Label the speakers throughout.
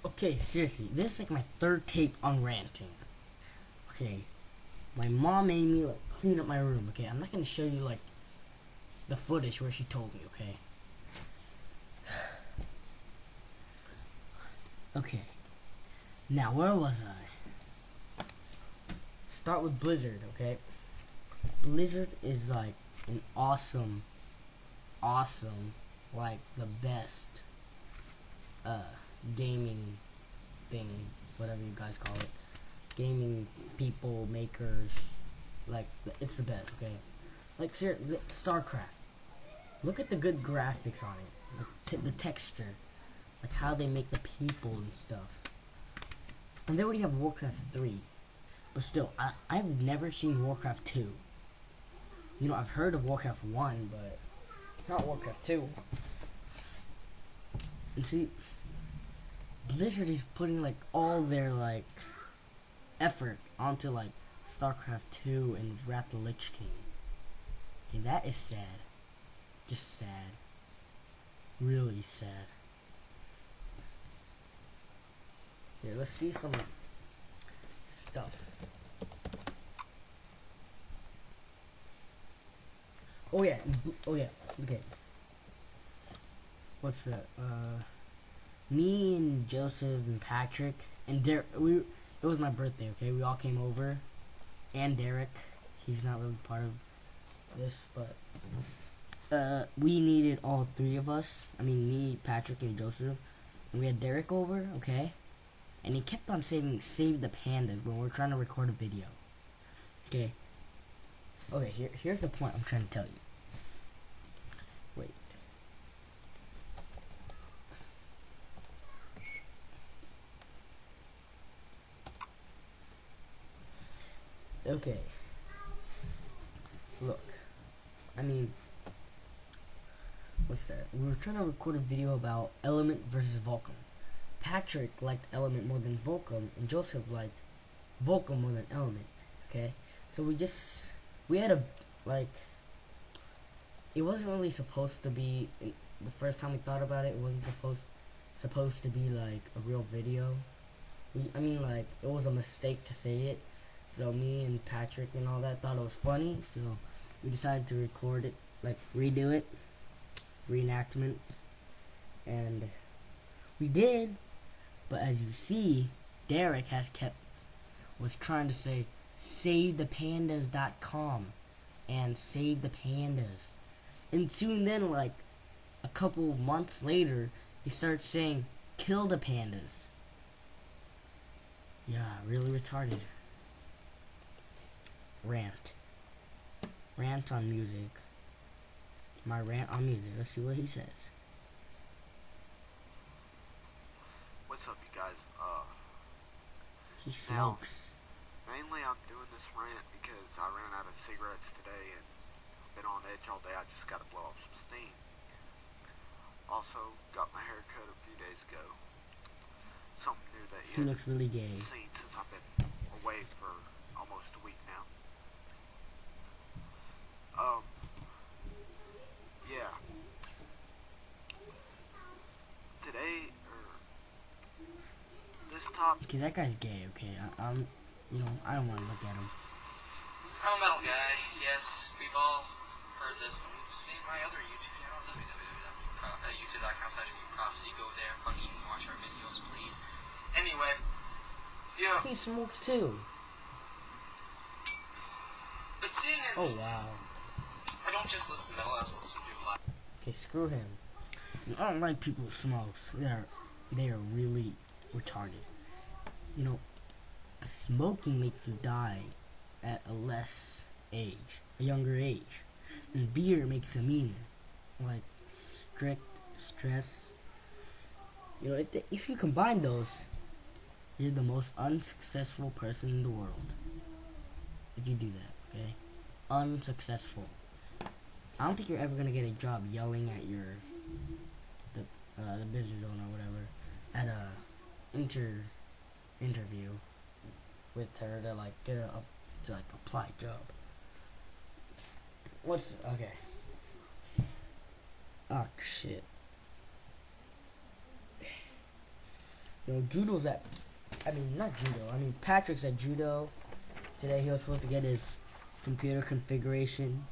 Speaker 1: Okay, seriously, this is like my third tape on ranting. Okay, my mom made me like clean up my room. Okay, I'm not gonna show you like the footage where she told me. Okay. Okay. Now where was I? Start with Blizzard. Okay. Blizzard is like an awesome, like the best gaming thing, whatever you guys call it. Gaming people, makers, like it's the best. Okay, like StarCraft. Look at the good graphics on it, the texture, like how they make the people and stuff. And they already have Warcraft 3, but still, I've never seen Warcraft 2. You know, I've heard of Warcraft 1, but not Warcraft 2. And see, Blizzard is putting like all their like effort onto like StarCraft 2 and Wrath of the Lich King. Okay, that is sad. Just sad. Really sad. Here, let's see some stuff. Oh yeah, okay. What's that? Me and Joseph and Patrick and Derek, it was my birthday, okay? We all came over. And Derek, he's not really part of this, but we needed all three of us. I mean, me, Patrick, and Joseph. And we had Derek over, okay? And he kept on saying, save the pandas when we're trying to record a video. Okay. Okay, here's the point I'm trying to tell you. Wait. Okay. Look. I mean, what's that? We were trying to record a video about Element versus Vulcan. Patrick liked Element more than Vulcan, and Joseph liked Vulcan more than Element. Okay? So we had a, like, it wasn't really supposed to be, the first time we thought about it, it wasn't supposed to be like a real video. I mean, like, it was a mistake to say it. So me and Patrick and all that thought it was funny, so we decided to record it, like redo it, reenactment, and we did. But as you see, Derek was trying to say savethepandas.com and save the pandas, and soon then, like a couple months later, he starts saying kill the pandas. Yeah, really retarded. Rant on music. My rant on music. Let's see what he says.
Speaker 2: What's up, you guys?
Speaker 1: He smokes.
Speaker 2: Mainly I'm doing this rant because I ran out of cigarettes today and been on edge all day. I just gotta blow off some steam. Also, got my hair cut a few days ago. Something new that
Speaker 1: he looks really gay.
Speaker 2: Seen since I've been away for almost a week now. Yeah. Today, this topic.
Speaker 1: Okay, that guy's gay. Okay, you know, I don't want to look at him.
Speaker 3: I'm a metal guy. Yes, we've all heard this, and we've seen my other YouTube channel, www.youtube.com/prophecy. Go there, fucking watch our videos, please. Anyway, yeah.
Speaker 1: He smokes too.
Speaker 3: But seeing as
Speaker 1: oh wow,
Speaker 3: I don't just listen to metal, I also listen to a lot.
Speaker 1: Okay, screw him. I don't like people who smoke. They are really retarded. You know, smoking makes you die at a younger age. And beer makes you mean, like stress. You know, if you combine those, you're the most unsuccessful person in the world. If you do that, okay? Unsuccessful. I don't think you're ever gonna get a job yelling at the business owner or whatever at a interview with her to like get to like apply a job. Okay? Oh shit. You know, judo's at, not judo, Patrick's at judo. Today he was supposed to get his computer configuration,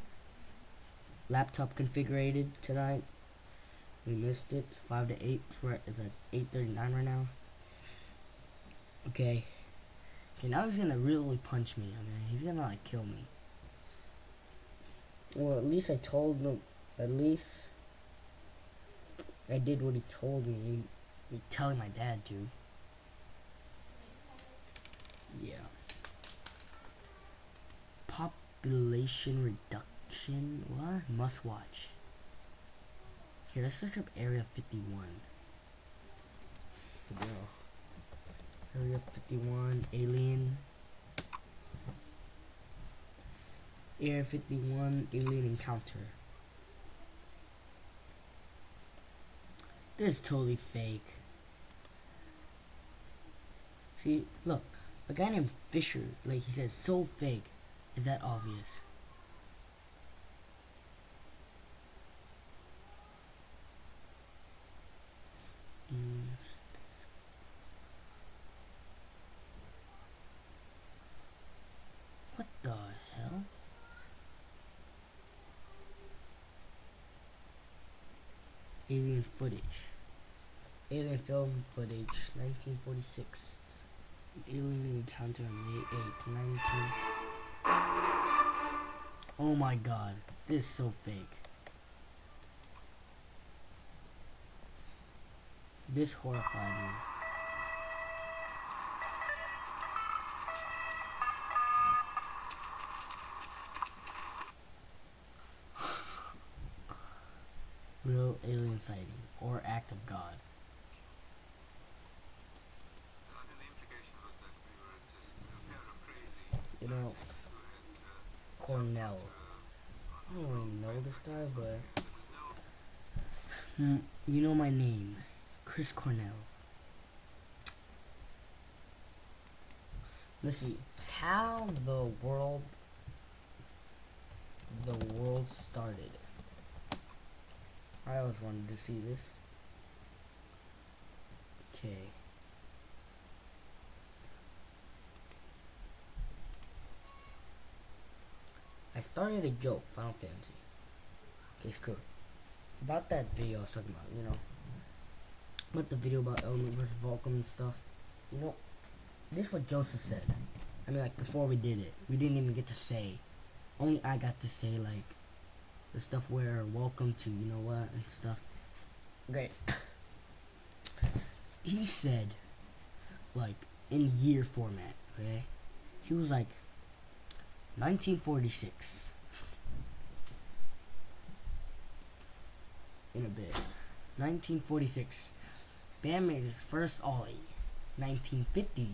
Speaker 1: laptop configured tonight. We missed it, 5 to 8, it's at 8:39 right now. Okay, now he's gonna really punch me, he's gonna like kill me. Well, at least I told him, at least I did what he told me, telling my dad to. Yeah. Population reduction, what? Must watch. Here, let's search up Area 51. Area 51, alien. Area 51, alien encounter. This is totally fake. See, look, a guy named Fisher, like he says, so fake. Is that obvious? What the hell? Alien footage. Alien film footage, 1946. Alien encounter on May 8th, 19... Oh my god, this is so fake. This horrified me. Real alien sighting or act of God. You know, Cornell. I don't really know this guy, but you know my name, Chris Cornell. Let's see how the world started. I always wanted to see this. Okay. I started a joke, Final Fantasy. Okay, screw it. About that video I was talking about, you know. About the video about element versus Vulcan and stuff. You know, this is what Joseph said. Like, before we did it. We didn't even get to say. Only I got to say, like, the stuff where welcome to, you know what, and stuff. Okay. He said, like, in year format, okay? He was like, 1946. In a bit. 1946. Bam made his first ollie. 1950.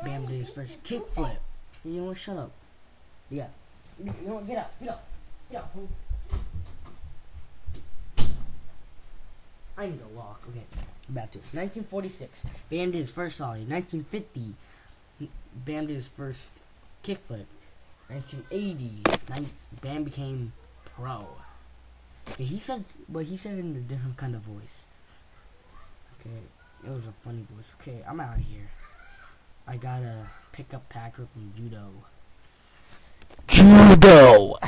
Speaker 1: Bam did his first kickflip. You know what? Shut up. Yeah. You know what? Get up. Get up. Get up. I need a lock. Okay. Back to it. 1946. Bam did his first ollie. 1950. Bam did his first kickflip. 1980. Bam became pro. Okay, he said it in a different kind of voice. Okay, it was a funny voice. Okay, I'm out of here. I gotta pick up Patrick from judo. Judo!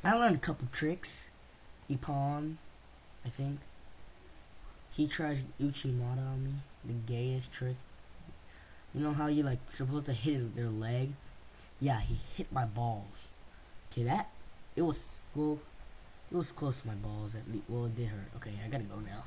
Speaker 1: I learned a couple tricks. Ippon, I think. He tries Uchimata on me. The gayest trick. You know how you like supposed to hit their leg? Yeah, he hit my balls. Okay, it was close to my balls at least. Well, it did hurt. Okay, I gotta go now.